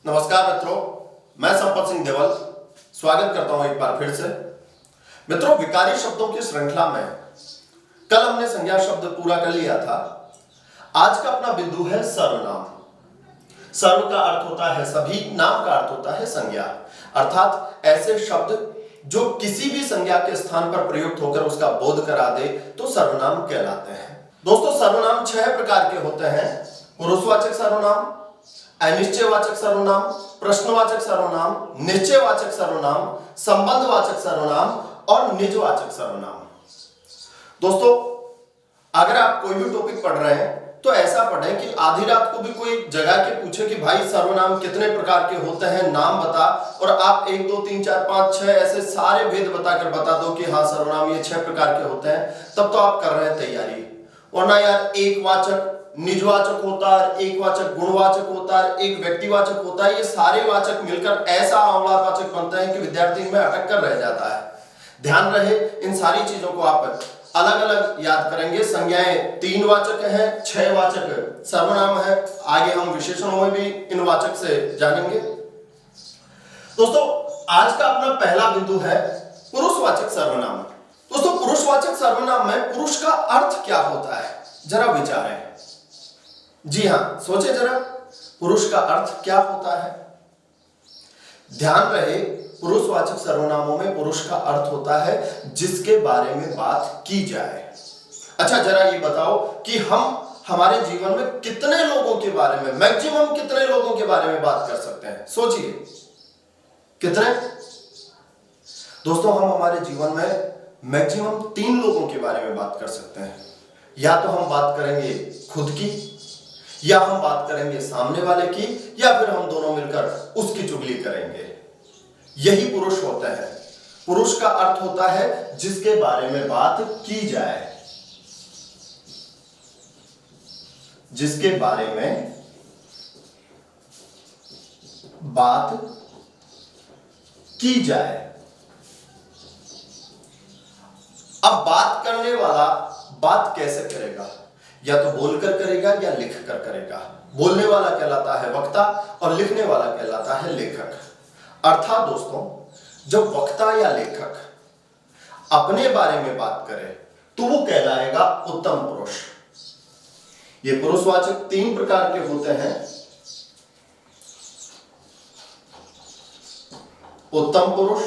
नमस्कार मित्रों, मैं संपत सिंह देवल स्वागत करता हूं एक बार फिर से। मित्रों, विकारी शब्दों की श्रृंखला में कल हमने संज्ञा शब्द पूरा कर लिया था। आज का अपना बिंदु है सर्वनाम। सर्व का अर्थ होता है सभी, नाम का अर्थ होता है संज्ञा, अर्थात ऐसे शब्द जो किसी भी संज्ञा के स्थान पर प्रयुक्त होकर उसका बोध करा दे तो सर्वनाम कहलाते हैं। दोस्तों, सर्वनाम 6 प्रकार के होते हैं: पुरुषवाचक सर्वनाम, अनिश्चयवाचक सर्वनाम, प्रश्नवाचक सर्वनाम, निश्चयवाचक सर्वनाम, संबंधवाचक सर्वनाम और निजवाचक सर्वनाम। दोस्तों, अगर आप कोई भी टॉपिक पढ़ रहे हैं तो ऐसा पढ़ें कि आधी रात को भी कोई जगह के पूछे कि भाई सर्वनाम कितने प्रकार के होते हैं, नाम बता, और आप 1 2 3 4 5 6 ऐसे सारे भेद बताकर बता दो कि हाँ सर्वनाम ये 6 प्रकार के होते हैं, तब तो आप कर रहे हैं तैयारी। वरना यार एक वाचक निजवाचक होता है, एक वाचक गुणवाचक होता है, एक व्यक्तिवाचक होता है, ये सारे वाचक मिलकर ऐसा आंवलावाचक बनते हैं कि विद्यार्थी में अटक कर रह जाता है। ध्यान रहे, इन सारी चीजों को आप अलग अलग याद करेंगे। संज्ञाएं 3 वाचक हैं, 6 वाचक सर्वनाम है। आगे हम विशेषणों में भी इन वाचक से जानेंगे। दोस्तों, आज का अपना पहला बिंदु है पुरुषवाचक सर्वनाम। दोस्तों, पुरुषवाचक सर्वनाम में पुरुष का अर्थ क्या होता है, जरा विचारें। जी हां, सोचे जरा, पुरुष का अर्थ क्या होता है। ध्यान रहे, पुरुषवाचक सर्वनामों में पुरुष का अर्थ होता है जिसके बारे में बात की जाए। अच्छा, जरा ये बताओ कि हम हमारे जीवन में कितने लोगों के बारे में, मैक्सिमम कितने लोगों के बारे में बात कर सकते हैं? सोचिए, कितने? दोस्तों, हम हमारे जीवन में मैक्सिमम 3 लोगों के बारे में बात कर सकते हैं। या तो हम बात करेंगे खुद की, या हम बात करेंगे सामने वाले की, या फिर हम दोनों मिलकर उसकी चुगली करेंगे। यही पुरुष होता है। पुरुष का अर्थ होता है जिसके बारे में बात की जाए, जिसके बारे में बात की जाए। अब बात करने वाला बात कैसे करेगा? या तो बोलकर करेगा या लिखकर करेगा। बोलने वाला कहलाता है वक्ता और लिखने वाला कहलाता है लेखक। अर्थात दोस्तों, जब वक्ता या लेखक अपने बारे में बात करे तो वो कहलाएगा उत्तम पुरुष। ये पुरुषवाचक 3 प्रकार के होते हैं: उत्तम पुरुष,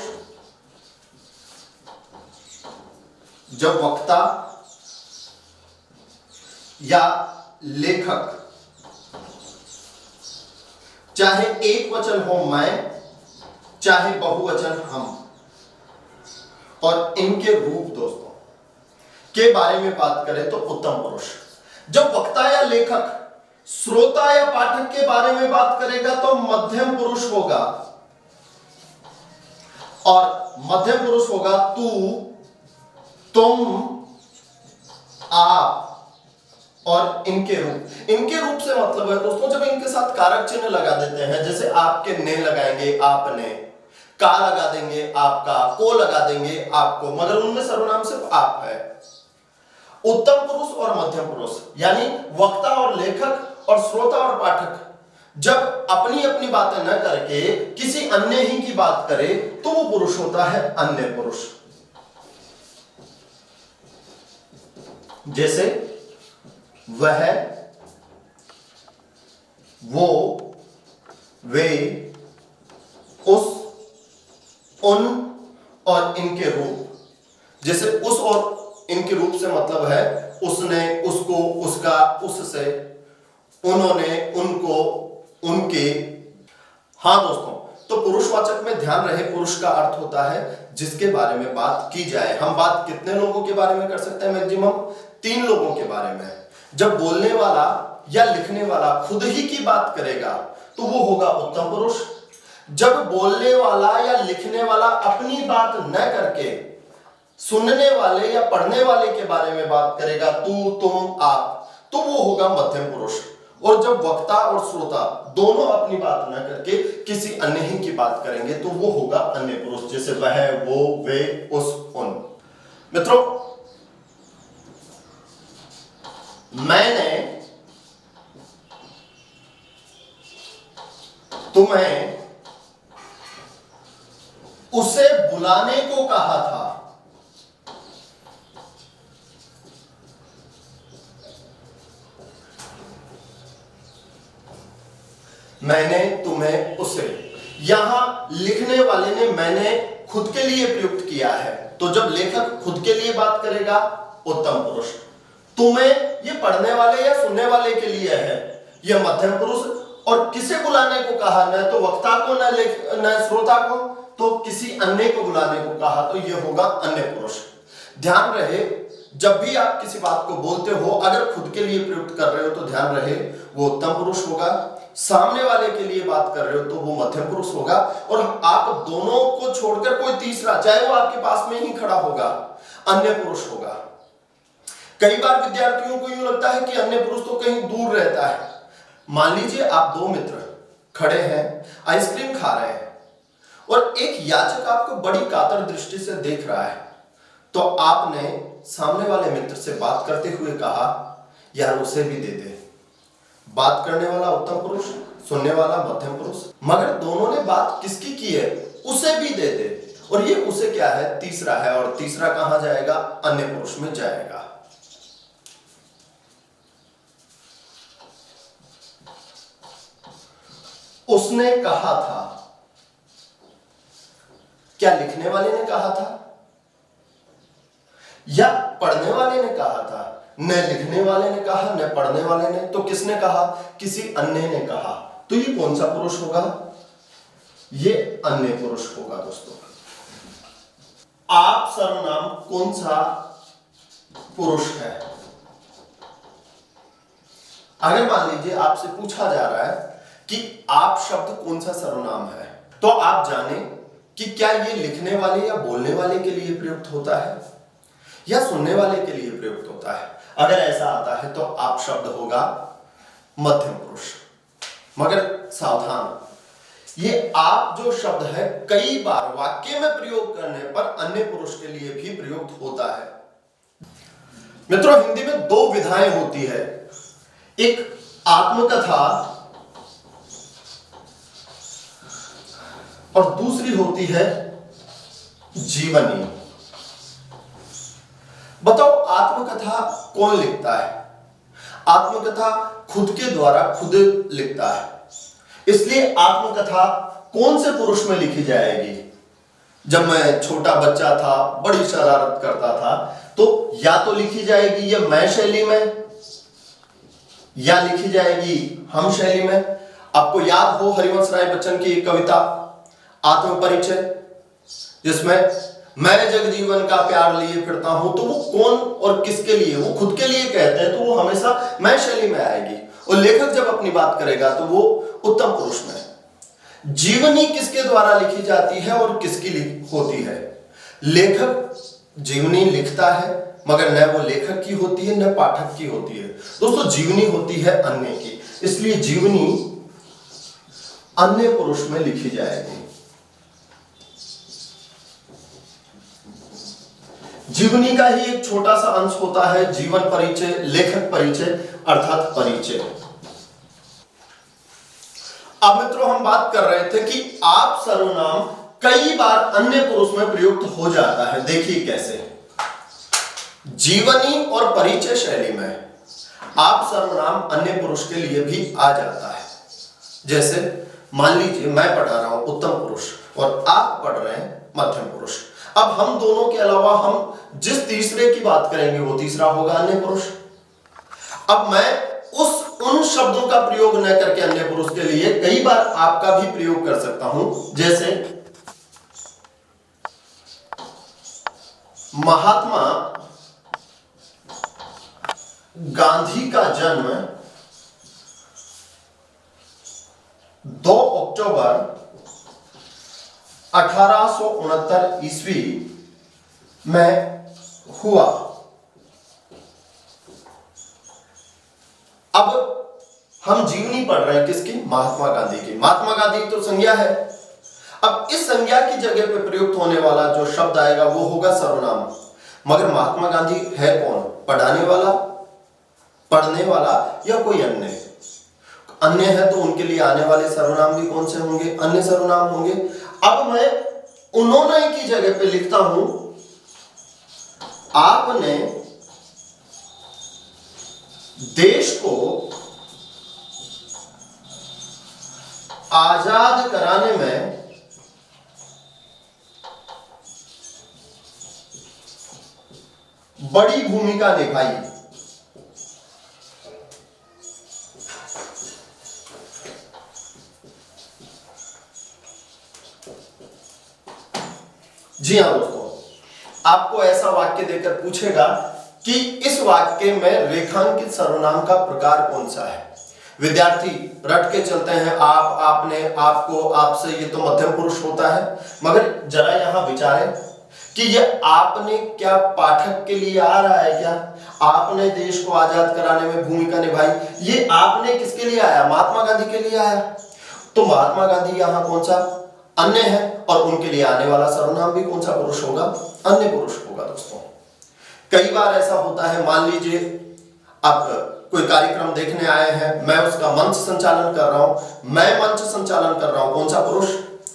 जब वक्ता या लेखक, चाहे एक वचन हो मैं, चाहे बहुवचन हम, और इनके रूप दोस्तों के बारे में बात करें तो उत्तम पुरुष। जब वक्ता या लेखक श्रोता या पाठक के बारे में बात करेगा तो मध्यम पुरुष होगा, और मध्यम पुरुष होगा तू, तुम, आप और इनके रूप। इनके रूप से मतलब है दोस्तों, जब इनके साथ कारक चिन्ह लगा देते हैं, जैसे आपके ने लगाएंगे आपने, का लगा देंगे आपका, को लगा देंगे आपको, मगर उनमें सर्वनाम सिर्फ आप है। उत्तम पुरुष और मध्यम पुरुष यानी वक्ता और लेखक और श्रोता और पाठक जब अपनी अपनी बातें न करके किसी अन्य ही की बात करे तो वो पुरुष होता है अन्य पुरुष। जैसे वह, वो, वे, उस, उन और इनके रूप। जैसे उस और इनके रूप से मतलब है उसने, उसको, उसका, उससे, उन्होंने, उनको, उनके। हाँ दोस्तों, तो पुरुषवाचक में ध्यान रहे, पुरुष का अर्थ होता है जिसके बारे में बात की जाए। हम बात कितने लोगों के बारे में कर सकते हैं? मैक्सिमम 3 लोगों के बारे में। जब बोलने वाला या लिखने वाला खुद ही की बात करेगा तो वो होगा उत्तम पुरुष। जब बोलने वाला या लिखने वाला अपनी बात न करके सुनने वाले या पढ़ने वाले के बारे में बात करेगा, तू, तुम, आप, तो वो होगा मध्यम पुरुष। और जब वक्ता और श्रोता दोनों अपनी बात न करके किसी अन्य ही की बात करेंगे तो वो होगा अन्य पुरुष। जैसे वह, वो, वे, उस, उन। मित्रों, मैंने तुम्हें उसे बुलाने को कहा था। मैंने तुम्हें उसे, यहां लिखने वाले ने मैंने खुद के लिए प्रयुक्त किया है, तो जब लेखक खुद के लिए बात करेगा उत्तम पुरुष। तुम्हें ये पढ़ने वाले या सुनने वाले के लिए है, यह मध्यम पुरुष। और किसे बुलाने को कहा, न तो वक्ता को न श्रोता को, तो किसी अन्य को बुलाने को कहा, तो यह होगा अन्य पुरुष। ध्यान रहे, जब भी आप किसी बात को बोलते हो, अगर खुद के लिए प्रयुक्त कर रहे हो तो ध्यान रहे वो उत्तम पुरुष होगा, सामने वाले के लिए बात कर रहे हो तो वो मध्यम पुरुष होगा, और आप दोनों को छोड़कर कोई तीसरा, चाहे वो आपके पास में ही खड़ा होगा, अन्य पुरुष होगा। कई बार विद्यार्थियों को यूं लगता है कि अन्य पुरुष तो कहीं दूर रहता है। मान लीजिए आप दो मित्र खड़े हैं, आइसक्रीम खा रहे हैं, और एक याचक आपको बड़ी कातर दृष्टि से देख रहा है, तो आपने सामने वाले मित्र से बात करते हुए कहा, यार उसे भी दे दे। बात करने वाला उत्तम पुरुष, सुनने वाला मध्यम पुरुष, मगर दोनों ने बात किसकी की है, उसे भी दे दे, और ये उसे क्या है, तीसरा है, और तीसरा कहां जाएगा, अन्य पुरुष में जाएगा। उसने कहा था, क्या लिखने वाले ने कहा था या पढ़ने वाले ने कहा था? न लिखने वाले ने कहा, न पढ़ने वाले ने, तो किसने कहा, किसी अन्य ने कहा। तो ये कौन सा पुरुष होगा, ये अन्य पुरुष होगा। दोस्तों, आप सर्वनाम कौन सा पुरुष है? अगर मान लीजिए आपसे पूछा जा रहा है कि आप शब्द कौन सा सर्वनाम है, तो आप जाने कि क्या ये लिखने वाले या बोलने वाले के लिए प्रयुक्त होता है या सुनने वाले के लिए प्रयुक्त होता है। अगर ऐसा आता है तो आप शब्द होगा मध्यम पुरुष। मगर सावधान, ये आप जो शब्द है कई बार वाक्य में प्रयोग करने पर अन्य पुरुष के लिए भी प्रयुक्त होता है। मित्रों, हिंदी में दो विधाएं होती है, एक आत्मकथा और दूसरी होती है जीवनी। बताओ, आत्मकथा कौन लिखता है? आत्मकथा खुद के द्वारा खुद लिखता है, इसलिए आत्मकथा कौन से पुरुष में लिखी जाएगी? जब मैं छोटा बच्चा था, बड़ी शरारत करता था, तो या तो लिखी जाएगी ये मैं शैली में, या लिखी जाएगी हम शैली में। आपको याद हो हरिवंश राय बच्चन की एक कविता आत्मपरिचय, जिसमें मैं जगजीवन का प्यार लिए फिरता हूं, तो वो कौन और किसके लिए, वो खुद के लिए कहते हैं, तो वो हमेशा मैं शैली में आएगी। और लेखक जब अपनी बात करेगा तो वो उत्तम पुरुष में। जीवनी किसके द्वारा लिखी जाती है और किसकी होती है? लेखक जीवनी लिखता है, मगर न वो लेखक की होती है न पाठक की होती है। दोस्तों, जीवनी होती है अन्य की, इसलिए जीवनी अन्य पुरुष में लिखी जाएगी। जीवनी का ही एक छोटा सा अंश होता है जीवन परिचय, लेखक परिचय अर्थात परिचय। अब मित्रों, हम बात कर रहे थे कि आप सर्वनाम कई बार अन्य पुरुष में प्रयुक्त हो जाता है। देखिए कैसे, जीवनी और परिचय शैली में आप सर्वनाम अन्य पुरुष के लिए भी आ जाता है। जैसे मान लीजिए मैं पढ़ा रहा हूं उत्तम पुरुष और आप पढ़ रहे हैं मध्यम पुरुष। अब हम दोनों के अलावा हम जिस तीसरे की बात करेंगे वो तीसरा होगा अन्य पुरुष। अब मैं उन शब्दों का प्रयोग न करके अन्य पुरुष के लिए कई बार आपका भी प्रयोग कर सकता हूं। जैसे महात्मा गांधी का जन्म 2 अक्टूबर 1869 ईस्वी में हुआ। अब हम जीवनी पढ़ रहे हैं किसकी? महात्मा गांधी की। महात्मा गांधी तो संज्ञा है। अब इस संज्ञा की जगह पे प्रयुक्त होने वाला जो शब्द आएगा वो होगा सर्वनाम। मगर महात्मा गांधी है कौन? पढ़ाने वाला, पढ़ने वाला या कोई अन्य? अन्य है तो उनके लिए आने वाले सर्वनाम भी कौन से होंगे? अन्य सर्वनाम होंगे। अब मैं उन्होंने की जगह पे लिखता हूं आपने देश को आजाद कराने में बड़ी भूमिका निभाई। जी हां दोस्तों, आपको ऐसा वाक्य देकर पूछेगा कि इस वाक्य में रेखांकित सर्वनाम का प्रकार कौन सा है। विद्यार्थी रट के चलते हैं आप, आपने, आपको, आपसे, ये तो मध्यम पुरुष होता है। मगर जरा यहां विचारें कि ये आपने क्या पाठक के लिए आ रहा है क्या? आपने देश को आजाद कराने में भूमिका निभाई, ये आपने किसके लिए आया? महात्मा गांधी के लिए आया। तो महात्मा गांधी यहां कौन सा? अन्य है, और उनके लिए आने वाला सर्वनाम भी कौन सा पुरुष होगा? अन्य पुरुष होगा। दोस्तों कई बार ऐसा होता है, मान लीजिए आप कोई कार्यक्रम देखने आए हैं, मैं उसका मंच संचालन कर रहा हूं, मैं मंच संचालन कर रहा हूं, कौन सा पुरुष?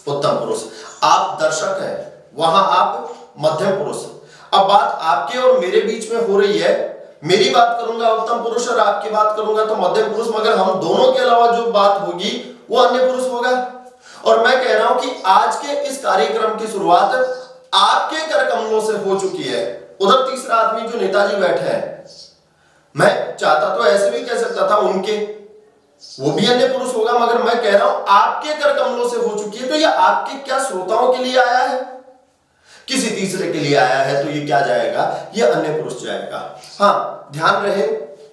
उत्तम पुरुष। आप दर्शक हैं, वहां आप मध्यम पुरुष। अब बात आपके और मेरे बीच में हो रही है, मेरी बात करूंगा उत्तम पुरुष और आपकी बात करूंगा तो मध्यम पुरुष, मगर हम दोनों के अलावा जो बात होगी वो अन्य पुरुष होगा। और मैं कह रहा हूं कि आज के इस कार्यक्रम की शुरुआत आपके कर कमलों से हो चुकी है। उधर तीसरा आदमी जो नेताजी बैठे हैं, मैं चाहता तो ऐसे भी कह सकता था उनके, वो भी अन्य पुरुष होगा, मगर मैं कह रहा हूं आपके कर कमलों से हो चुकी है। तो ये आपके क्या श्रोताओं के लिए आया है? किसी तीसरे के लिए आया है, तो ये क्या जाएगा? ये अन्य पुरुष जाएगा। हाँ, ध्यान रहे,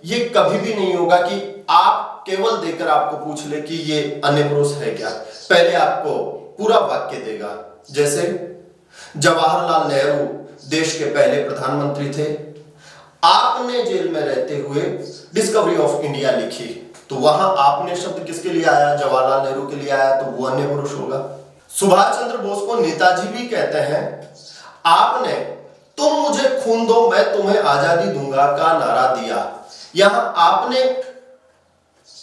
ये कभी भी नहीं होगा कि आप केवल देकर आपको पूछ ले कि ये अन्य पुरुष है क्या। पहले आपको पूरा वाक्य देगा। जैसे जवाहरलाल नेहरू देश के पहले प्रधानमंत्री थे, आपने जेल में रहते हुए डिस्कवरी ऑफ इंडिया लिखी, तो वहां आपने शब्द किसके लिए आया? जवाहरलाल नेहरू के लिए आया, तो वो अन्य पुरुष होगा। सुभाष चंद्र बोस को नेताजी भी कहते हैं। आपने तुम मुझे खून दो मैं तुम्हें आजादी दूंगा का नारा दिया, यहां आपने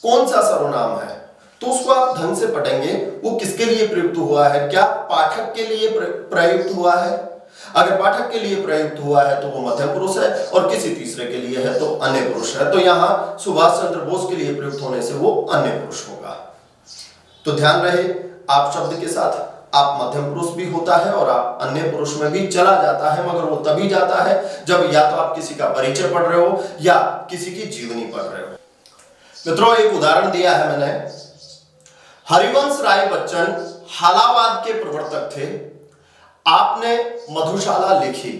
कौन सा सर्वनाम है? तो उसको आप ढंग से पढ़ेंगे, वो किसके लिए प्रयुक्त हुआ है? क्या पाठक के लिए प्रयुक्त हुआ है? अगर पाठक के लिए प्रयुक्त हुआ है तो वो मध्यम पुरुष है, और किसी तीसरे के लिए है तो अन्य पुरुष है। तो यहां सुभाष चंद्र बोस के लिए प्रयुक्त होने से वो अन्य पुरुष होगा। तो ध्यान रहे, आप शब्द के साथ आप मध्यम पुरुष भी होता है और आप अन्य पुरुष में भी चला जाता है, मगर वो तभी जाता है जब या तो आप किसी का परिचय पढ़ रहे हो या किसी की जीवनी पढ़ रहे हो। मित्रों, एक उदाहरण दिया है मैंने। हरिवंश राय बच्चन हालावाद के प्रवर्तक थे। आपने मधुशाला लिखी,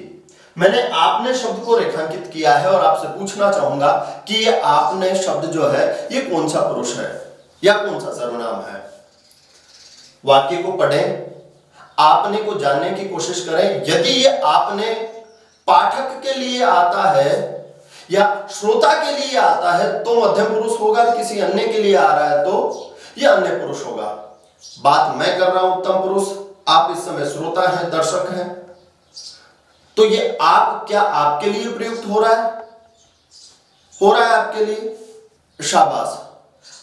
मैंने आपने शब्द को रेखांकित किया है और आपसे पूछना चाहूंगा कि ये आपने शब्द जो है ये कौन सा पुरुष है या कौन सा सर्वनाम है। वाक्य को पढ़ें, आपने को जानने की कोशिश करें। यदि ये आपने पाठक के लिए आता है या श्रोता के लिए आता है तो मध्यम पुरुष होगा, किसी अन्य के लिए आ रहा है तो यह अन्य पुरुष होगा। बात मैं कर रहा हूं उत्तम पुरुष, आप इस समय श्रोता हैं, दर्शक हैं, तो ये आप क्या आपके लिए प्रयुक्त हो रहा है? हो रहा है आपके लिए, शाबाश।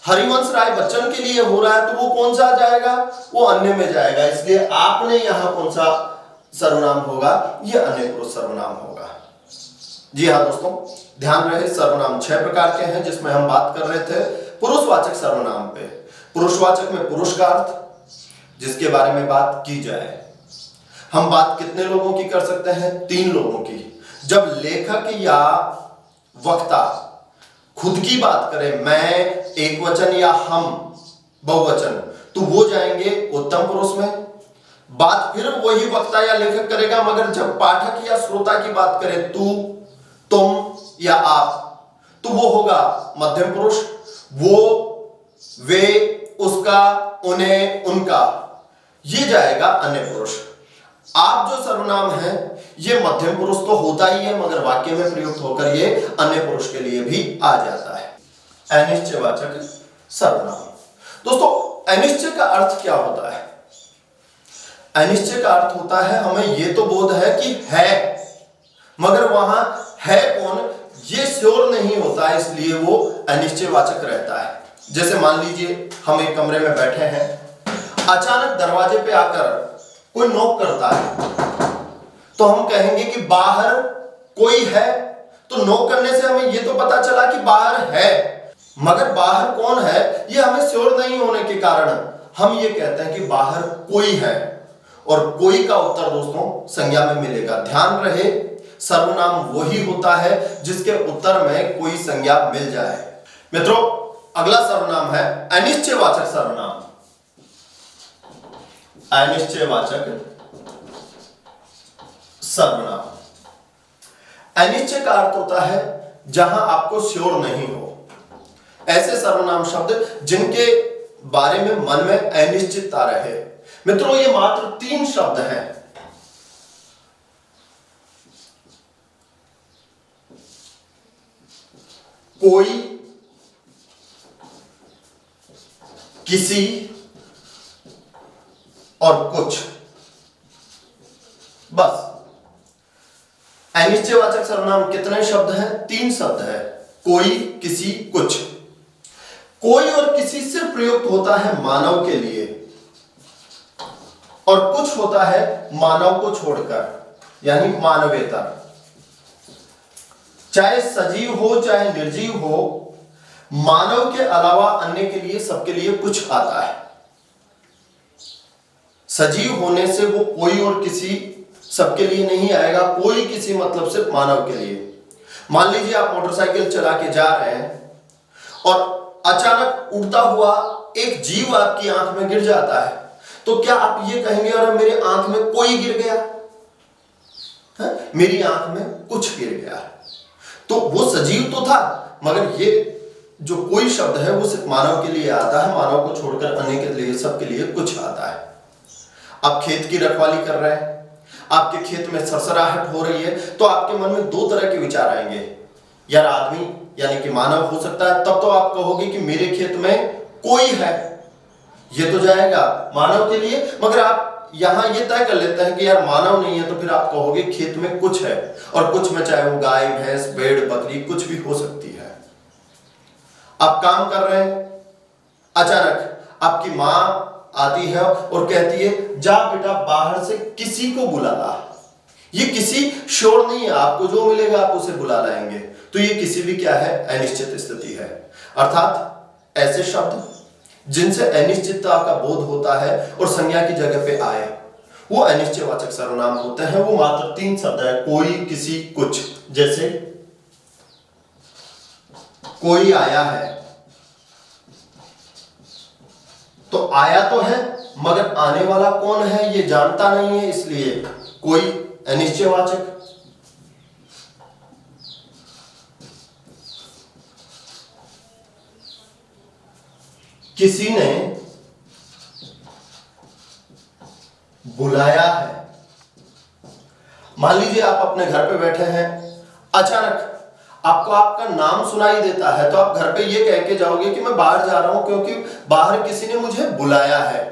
हरिवंश राय बच्चन के लिए हो रहा है तो वो कौन सा जाएगा? वो अन्य में जाएगा। इसलिए आपने यहां कौन सा सर्वनाम होगा? ये अन्य पुरुष सर्वनाम होगा। जी हाँ दोस्तों, ध्यान रहे, सर्वनाम 6 प्रकार के हैं जिसमें हम बात कर रहे थे पुरुषवाचक सर्वनाम पे। पुरुषवाचक में पुरुष का अर्थ, जिसके बारे में बात की जाए। हम बात कितने लोगों की कर सकते हैं? 3 लोगों की। जब लेखक या वक्ता खुद की बात करे, मैं एक वचन या हम बहुवचन, तो वो जाएंगे उत्तम पुरुष में। बात फिर वही वक्ता या लेखक करेगा, मगर जब पाठक या श्रोता की बात करे, तू, तुम या आप, तो वो होगा मध्यम पुरुष। वो, वे, उसका, उन्हें, उनका, ये जाएगा अन्य पुरुष। आप जो सर्वनाम है ये मध्यम पुरुष तो होता ही है, मगर वाक्य में प्रयुक्त होकर ये अन्य पुरुष के लिए भी आ जाता है। अनिश्चयवाचक सर्वनाम। दोस्तों, अनिश्चय का अर्थ क्या होता है? अनिश्चय का अर्थ होता है, हमें ये तो बोध है कि है, मगर वहां है कौन ये श्योर नहीं होता है, इसलिए वो अनिश्चयवाचक रहता है। जैसे मान लीजिए हम एक कमरे में बैठे हैं, अचानक दरवाजे पे आकर कोई नॉक करता है, तो हम कहेंगे कि बाहर कोई है। तो नॉक करने से हमें ये तो पता चला कि बाहर है, मगर बाहर कौन है ये हमें श्योर नहीं होने के कारण हम ये कहते हैं कि बाहर कोई है। और कोई का उत्तर दोस्तों संज्ञा में मिलेगा। ध्यान रहे, सर्वनाम वही होता है जिसके उत्तर में कोई संज्ञा मिल जाए। मित्रों, अगला सर्वनाम है अनिश्चयवाचक सर्वनाम। अनिश्चयवाचक सर्वनाम। अनिश्चय का अर्थ होता है जहां आपको श्योर नहीं हो। ऐसे सर्वनाम शब्द जिनके बारे में मन में अनिश्चितता रहे। मित्रों, ये मात्र 3 शब्द हैं। कोई, किसी और कुछ, बस। अनिश्चयवाचक सर्वनाम कितने शब्द हैं? 3 शब्द हैं। कोई, किसी, कुछ। कोई और किसी सिर्फ प्रयुक्त होता है मानव के लिए, और कुछ होता है मानव को छोड़कर, यानी मानवेतर। चाहे सजीव हो चाहे निर्जीव हो, मानव के अलावा अन्य के लिए, सबके लिए कुछ आता है। सजीव होने से वो कोई और किसी सबके लिए नहीं आएगा। कोई किसी मतलब सिर्फ मानव के लिए। मान लीजिए आप मोटरसाइकिल चला के जा रहे हैं और अचानक उड़ता हुआ एक जीव आपकी आंख में गिर जाता है, तो क्या आप ये कहेंगे अरे मेरे आंख में कोई गिर गया है? मेरी आंख में कुछ गिर गया। तो वो सजीव तो था, मगर ये जो कोई शब्द है वो सिर्फ मानव के लिए आता है। मानव को छोड़कर अन्य के लिए, सबके लिए कुछ आता है। आप खेत की रखवाली कर रहे हैं, आपके खेत में सरसराहट हो रही है, तो आपके मन में 2 तरह के विचार आएंगे। यार आदमी यानी कि मानव हो सकता है, तब तो आप कहोगे कि मेरे खेत में कोई है, ये तो जाएगा मानव के लिए। मगर आप यहां ये तय कर लेते हैं कि यार मानव नहीं है, तो फिर आप कहोगे खेत में कुछ है। और कुछ में चाहे वो गाय, भैंस, भेड़, बकरी कुछ भी हो सकती है। आप काम कर रहे हैं, अचानक आपकी मां आती है और कहती है जा बेटा बाहर से किसी को बुला ला। ये किसी श्योर नहीं है, आपको जो मिलेगा आप उसे बुला लाएंगे। तो ये किसी भी क्या है? अनिश्चित स्थिति है। अर्थात ऐसे शब्द जिनसे अनिश्चितता का बोध होता है और संज्ञा की जगह पे आए, वो अनिश्चयवाचक सर्वनाम होते हैं। वो मात्र 3 शब्द है, कोई, किसी, कुछ। जैसे कोई आया है, तो आया तो है मगर आने वाला कौन है ये जानता नहीं है, इसलिए कोई अनिश्चयवाचक। किसी ने बुलाया है। मान लीजिए आप अपने घर पे बैठे हैं, अचानक आपको आपका नाम सुनाई देता है, तो आप घर पे ये कह के जाओगे कि मैं बाहर जा रहा हूं क्योंकि बाहर किसी ने मुझे बुलाया है।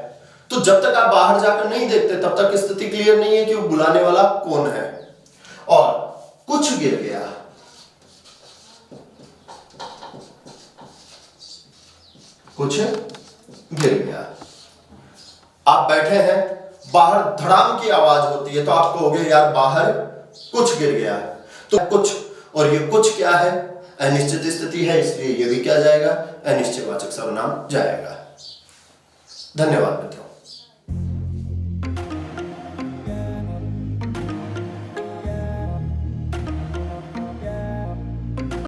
तो जब तक आप बाहर जाकर नहीं देखते तब तक स्थिति क्लियर नहीं है कि वो बुलाने वाला कौन है। और कुछ गिर गया, कुछ गिर गया। आप बैठे हैं, बाहर धड़ाम की आवाज होती है, तो आप कहोगे यार बाहर कुछ गिर गया। तो कुछ, और ये कुछ क्या है? अनिश्चित स्थिति है, इसलिए ये भी क्या जाएगा? अनिश्चयवाचक सर्वनाम जाएगा। धन्यवाद मित्रों।